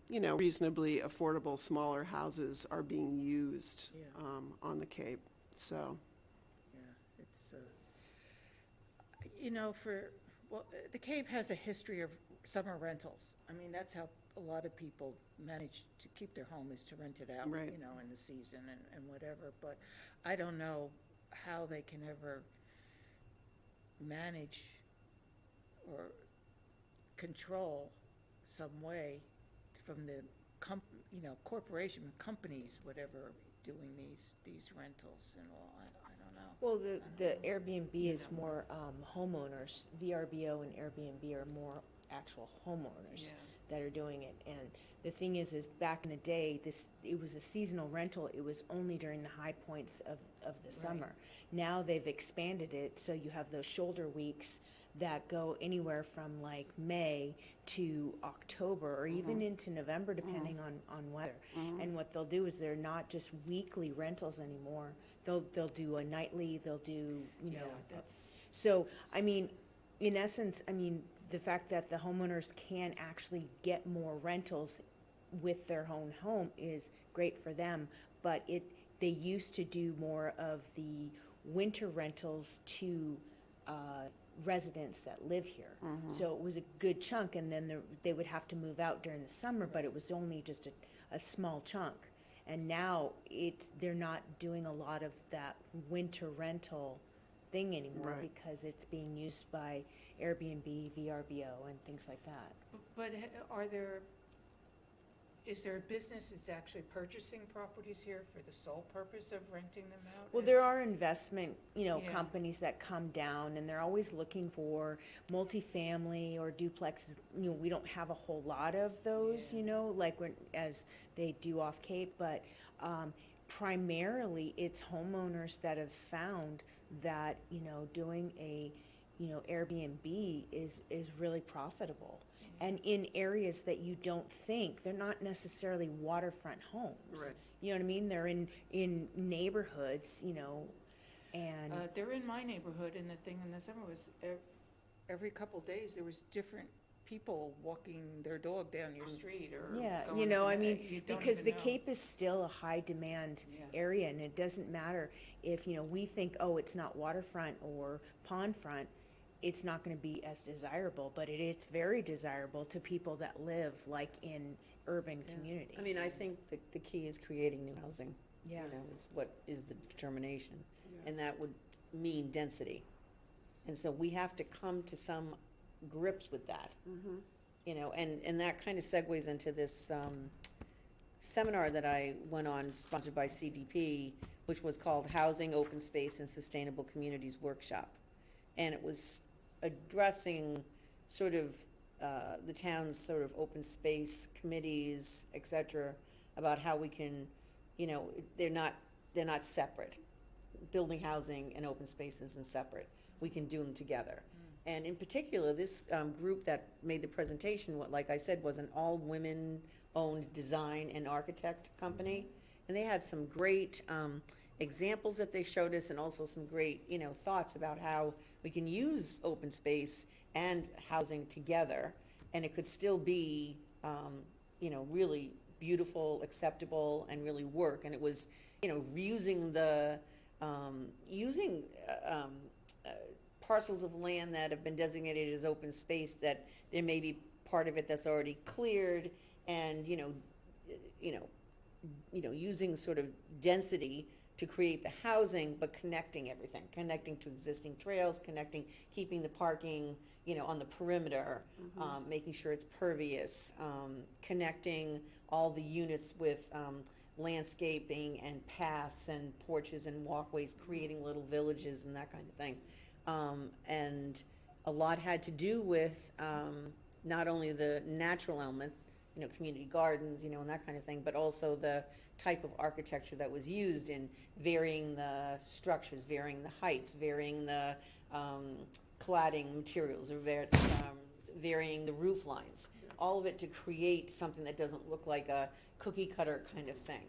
you know, reasonably affordable, smaller houses are being used Yeah. on the Cape, so. Yeah, it's, you know, the Cape has a history of summer rentals. I mean, that's how a lot of people manage to keep their home, is to rent it out, Right. you know, in the season and whatever. But I don't know how they can ever manage or control some way from the corporation, companies, whatever, doing these rentals and all. I don't know. Well, the Airbnb is more homeowners. VRBO and Airbnb are more actual homeowners Yeah. that are doing it. And the thing is back in the day, it was a seasonal rental. It was only during the high points of the summer. Now they've expanded it, so you have those shoulder weeks that go anywhere from like May to October, or even into November, depending on weather. And what they'll do is they're not just weekly rentals anymore. They'll do a nightly, they'll do, you know. That's, So, I mean, in essence, I mean, the fact that the homeowners can actually get more rentals with their own home is great for them, but they used to do more of the winter rentals to residents that live here. So it was a good chunk, and then they would have to move out during the summer, but it was only just a small chunk. And now they're not doing a lot of that winter rental thing anymore, Right. because it's being used by Airbnb, VRBO, and things like that. but is there a business that's actually purchasing properties here for the sole purpose of renting them out? Well, there are investment, Yeah. companies that come down, and they're always looking for multifamily or duplexes. We don't have a whole lot of those, Yeah. like as they do off Cape, but primarily it's homeowners that have found that, doing a, Airbnb is really profitable. And in areas that you don't think, they're not necessarily waterfront homes. Right. You know what I mean? They're in neighborhoods, and, They're in my neighborhood, and the thing in the summer was every couple days, there was different people walking their dog down your street or yeah, going I in mean, you don't because even the know. Cape is still a high demand Yeah. area, and it doesn't matter if, we think, oh, it's not waterfront or pond front, it's not gonna be as desirable, but it's very desirable to people that live like in urban Yeah. communities. I mean, I think the key is creating new housing. Yeah. Is what is the determination. And that would mean density. And so we have to come to some grips with that. And that kind of segues into this seminar that I went on, sponsored by CDP, which was called Housing, Open Space, and Sustainable Communities Workshop. And it was addressing sort of the town's sort of open space committees, et cetera, about how we can, they're not separate. Building housing and open spaces and separate. We can do them together. And in particular, this group that made the presentation, like I said, was an all-women-owned design and architect company. And they had some great examples that they showed us, and also some great, thoughts about how we can use open space and housing together, and it could still be, really beautiful, acceptable, and really work. And it was, using parcels of land that have been designated as open space, that there may be part of it that's already cleared, and, using sort of density to create the housing, but connecting everything, connecting to existing trails, keeping the parking, on the perimeter, making sure it's pervious, connecting all the units with landscaping and paths and porches and walkways, creating little villages and that kind of thing. And a lot had to do with not only the natural element, community gardens, and that kind of thing, but also the type of architecture that was used in varying the structures, varying the heights, varying the cladding materials, or varying the roof lines. All of it to create something that doesn't look like a cookie cutter kind of thing.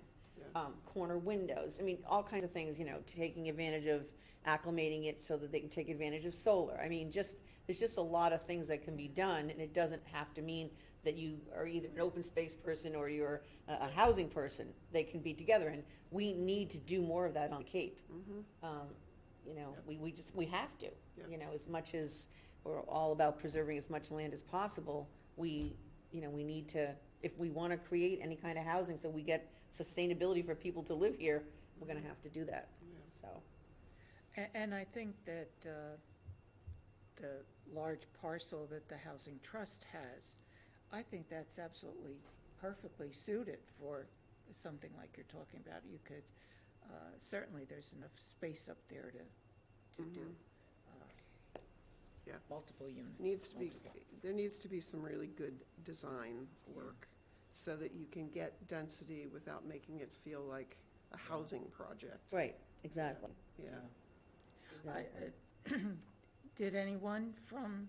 Corner windows, I mean, all kinds of things, taking advantage of acclimating it so that they can take advantage of solar. I mean, there's just a lot of things that can be done, and it doesn't have to mean that you are either an open space person or you're a housing person. They can be together, and we need to do more of that on the Cape. We have to, as much as we're all about preserving as much land as possible, we need to, if we want to create any kind of housing so we get sustainability for people to live here, we're gonna have to do that, so. And I think that the large parcel that the Housing Trust has, I think that's absolutely perfectly suited for something like you're talking about. You could, certainly there's enough space up there to do Yeah. multiple units. There needs to be some really good design work, so that you can get density without making it feel like a housing project. Right, exactly. Yeah. Exactly. Did anyone from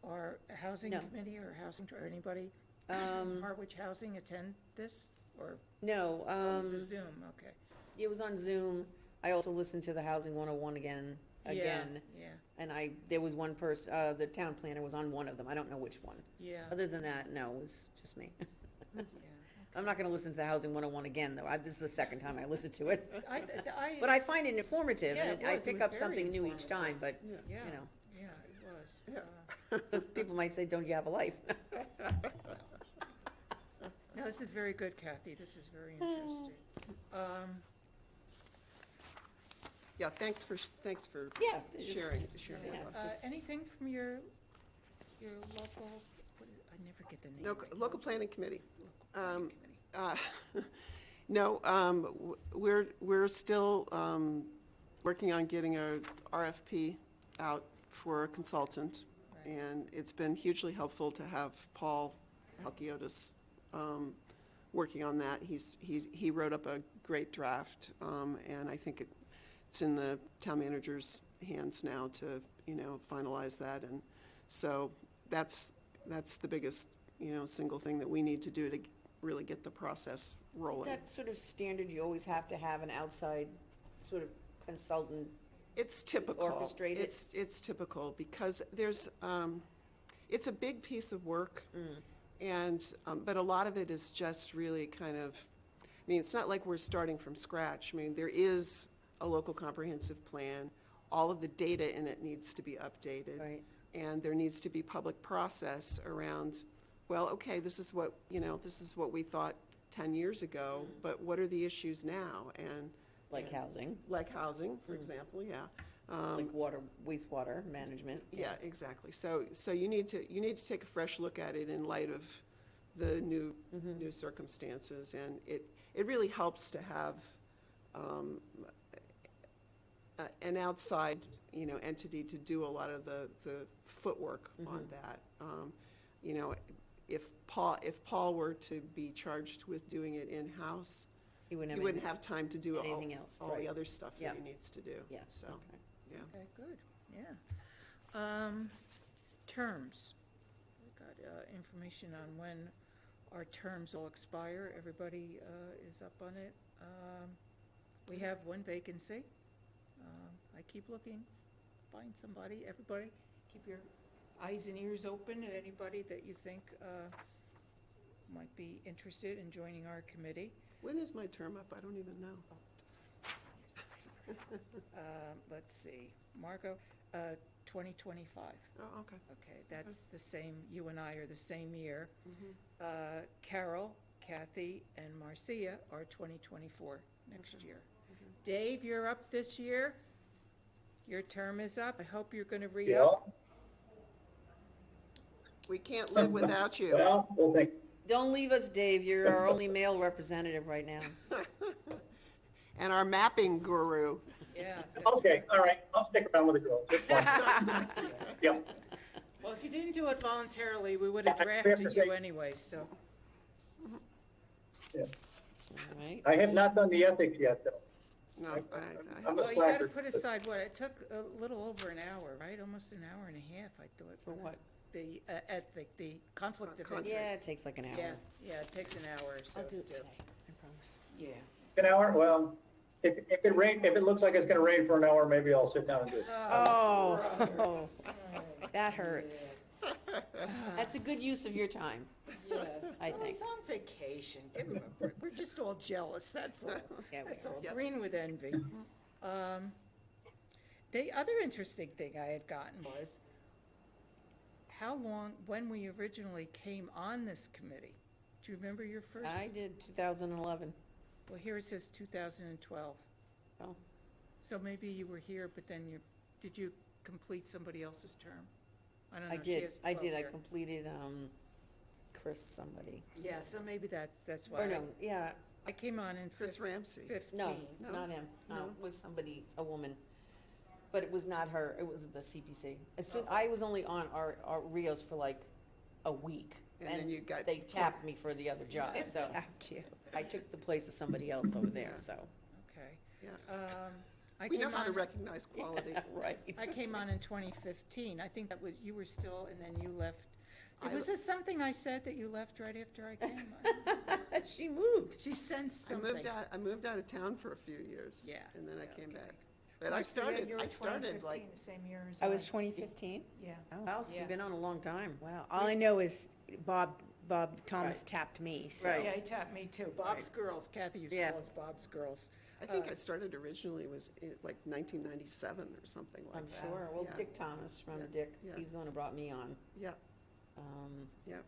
our housing No. committee or or anybody from Harwich Housing attend this? Or No, was it Zoom? Okay. it was on Zoom. I also listened to the Housing 101 again. Yeah, And there was one person, the town planner was on one of them. I don't know which one. yeah. Other than that, no, it was just me. Yeah. I'm not gonna listen to the Housing 101 again, though. This is the second time I listened to it. I, But I find it informative, Yeah, and it I was. It pick was up something very new each time, but, yeah, you know, yeah, it was. people might say, don't you have a life? No, this is very good, Kathy. This is very interesting. Yeah, thanks for Yeah. it's just- sharing yeah. with us. Anything from your local, I never get the name. No, right. local planning committee. Planning committee. No, we're still working on getting a RFP out for a consultant. Right. And it's been hugely helpful to have Paul Halkiotis working on that. He wrote up a great draft, and I think it's in the town manager's hands now to, finalize that. And so that's the biggest, single thing that we need to do to really get the process Is rolling. that sort of standard? You always have to have an outside sort of consultant? It's typical. Orchestrated? It's typical because there's, it's a big piece of work. And, but a lot of it is just really kind of, it's not like we're starting from scratch. There is a local comprehensive plan. All of the data in it needs to be updated. Right. And there needs to be public process around, well, okay, this is what we thought 10 years ago, but what are the issues now? And Like housing, like housing, for example, yeah. like wastewater management. Yeah, exactly. So you need to take a fresh look at it in light of the new circumstances, and it really helps to have an outside, entity to do a lot of the footwork on that. If Paul were to be charged with doing it in-house, He he wouldn't have time to do anything else, all the right. other stuff Yeah. that he needs to do. Yeah, So, okay. yeah. Okay, good, yeah. Terms. We got information on when our terms will expire. Everybody is up on it. We have one vacancy. I keep looking, find somebody. Everybody, keep your eyes and ears open at anybody that you think might be interested in joining our committee. When is my term up? I don't even know. Let's see, Margot, 2025. Oh, okay. Okay, that's the same, you and I are the same year. Carol, Kathy, and Marcia are 2024 next year. Dave, you're up this year. Your term is up. I hope you're going to re-up. We can't live without you. Well, we'll think. Don't leave us, Dave. You're our only male representative right now. And our mapping guru. Yeah. Okay, all right, I'll stick around with the girls. It's fine. Yep. Well, if you didn't do it voluntarily, we would have I have to drafted you say- anyway, so. Yeah. All right. I have not done the ethics yet, though. No, I'm a Well, you got to slacker. put aside, what, it took a little over an hour, right? Almost an hour and a half, I thought. For what? The ethic, the conflict of Conflict. interest. Yeah, it takes like an hour. Yeah, it takes an hour or so. I'll do it to today, I promise. Yeah. An hour, well, if it looks like it's gonna rain for an hour, maybe I'll sit down and do it. Oh, that hurts. That's a good use of your time. Yes. I Well, think. he's on vacation. Give him a break. We're just all jealous, that's all. Yeah, we That's are. all, Yep. green with envy. The other interesting thing I had gotten was when we originally came on this committee. Do you remember your first? I did 2011. Well, here it says 2012. Oh, So maybe you were here, but then did you complete somebody else's term? I don't know. I she did. has I 12 did. I here. completed, Chris somebody. Yeah, so maybe that's why. Or no, yeah, I came on in Chris Ramsey. 15. no, No? not him. No, No? it was somebody, a woman. But it was not her. It was the CPC. I was only on our Rios for like a week. And then you got- They tapped me for the other job, so Tapped you. I took the place of somebody else over there, so. Okay. Yeah. I We know came how to on, recognize quality. Right. I came on in 2015. I think that was, you were still, and then you left. I Was le- it something I said that you left right after I came? She moved. She sensed I something. moved out of town for a few years. Yeah, And then I yeah, came okay. back. But I started like, The same year as I was 2015. Yeah. Wow, so you've been on a long time. Wow, all I know is Bob Thomas Right. tapped me, so. Right. Yeah, he tapped me too. Bob's Girls, Kathy used to Yeah. call us Bob's Girls. I think I started originally was like 1997 or something like I'm that. sure. Well, Yeah. Dick Thomas from Yeah, Dick, yeah. he's the one who brought me on. Yeah, Um, yeah.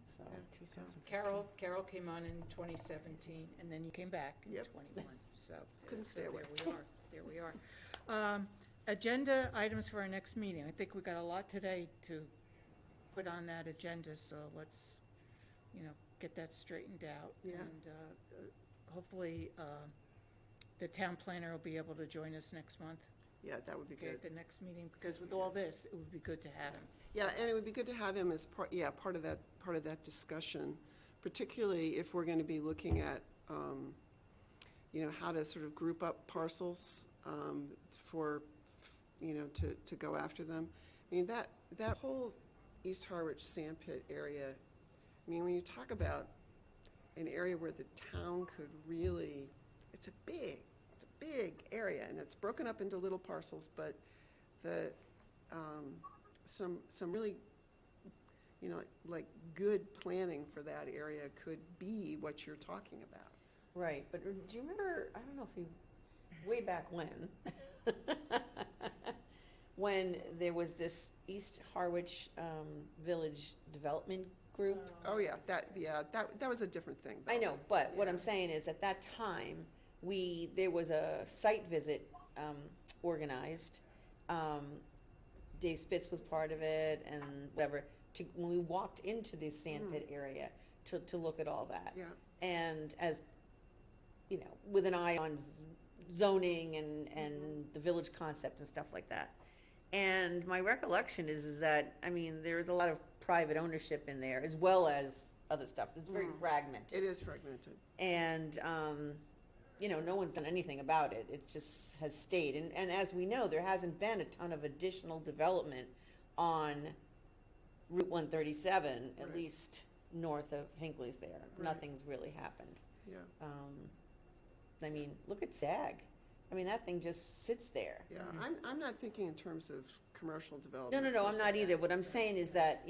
so, Yeah. 2015. Carol came on in 2017, and then you came back in Yep. 21, so. Couldn't stay away. There we are. Agenda items for our next meeting. I think we got a lot today to put on that agenda, so let's, get that straightened out. Yeah. And hopefully, the town planner will be able to join us next month, Yeah, that would be okay, good. at the next meeting, because with all this, it would be good to have him. Yeah, and it would be good to have him as part of that discussion, particularly if we're gonna be looking at, how to sort of group up parcels, for, to go after them. I mean, that whole East Harwich sandpit area, I mean, when you talk about an area where the town could really, it's a big area, and it's broken up into little parcels, but some really, like good planning for that area could be what you're talking about. Right, but do you remember, I don't know if you, way back when there was this East Harwich Village Development Group? Oh, yeah, that was a different thing, though. I know, but what I'm Yeah. saying is, at that time, there was a site visit organized. Dave Spitz was part of it, and whatever, when we walked into the sandpit area to look at all that. Yeah. And as, with an eye on zoning and the village concept and stuff like that. And my recollection is that, I mean, there's a lot of private ownership in there, as well as other stuff. It's very fragmented. It is fragmented. And, no one's done anything about it. It just has stayed. And as we know, there hasn't been a ton of additional development on Route 137, at Right. least north of Hinckley's there. Right. Nothing's really happened. Yeah, I mean, look at Stag. I mean, that thing just sits there. yeah. I'm not thinking in terms of commercial development. No, per I'm not se. either. What I'm saying is that,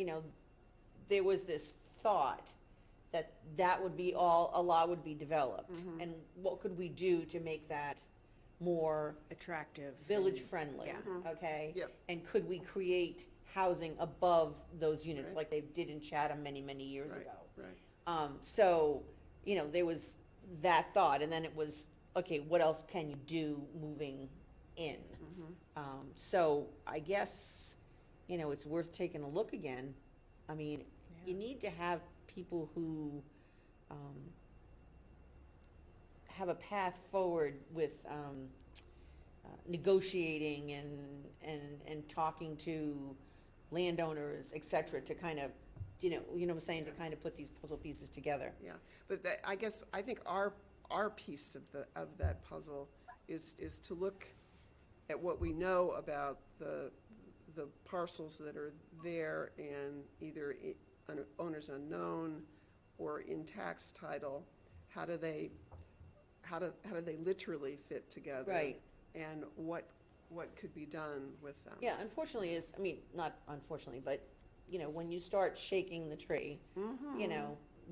there was this thought that would be a lot would be developed. And what could we do to make that more Attractive. village and- friendly? Yeah. Okay? Yep. And could we create housing above those units Right. like they did in Chatham many, many years Right, ago? right. So, there was that thought, and then it was, okay, what else can you do moving in? So I guess, it's worth taking a look again. I mean, you need to have people who have a path forward with negotiating and talking to landowners, et cetera, to kind of, what I'm saying, to kind of put these puzzle pieces together. Yeah, but I think our piece of that puzzle is to look at what we know about the parcels that are there and either owners unknown or in tax title. How do they literally fit together? Right. And what could be done with them? Yeah, unfortunately not unfortunately, but, when you start shaking the tree,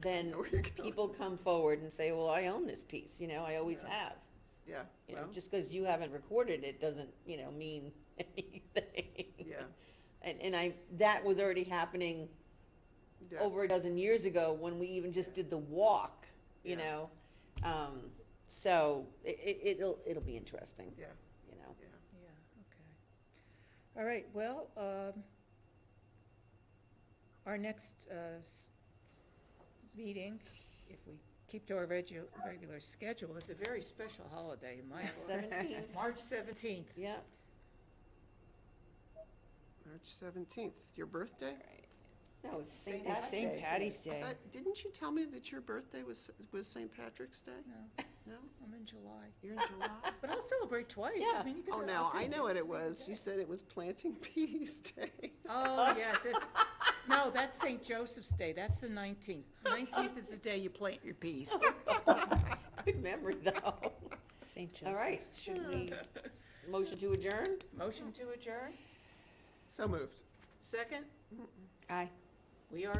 then know where you're going. people come forward and say, well, I own this piece, I always have. Yeah, well, Just because you haven't recorded it doesn't, mean anything. yeah, And that was already happening yeah. over a dozen years ago when we even just did the walk, you Yeah. know? So it'll be interesting, Yeah, you know? yeah. Yeah, okay. All right, well, our next meeting, if we keep to our regular schedule, it's a very special holiday in my book. 17th. March 17th. Yeah, March 17th, your birthday? no, it's St. It's Patty's St. Day. Patty's Day. Didn't you tell me that your birthday was St. Patrick's Day? No? I'm in July. You're in July? But I'll celebrate twice. Yeah. I mean, you could Oh, do- no, I'll I take know what it was. You said it was Planting Peas Day. Oh, yes, it's, no, that's St. Joseph's Day, that's the 19th. 19th is the day you plant your peas. Good memory, though. St. All right. Joseph's, should we? Motion to adjourn? Motion to adjourn, So moved. second, Aye. we are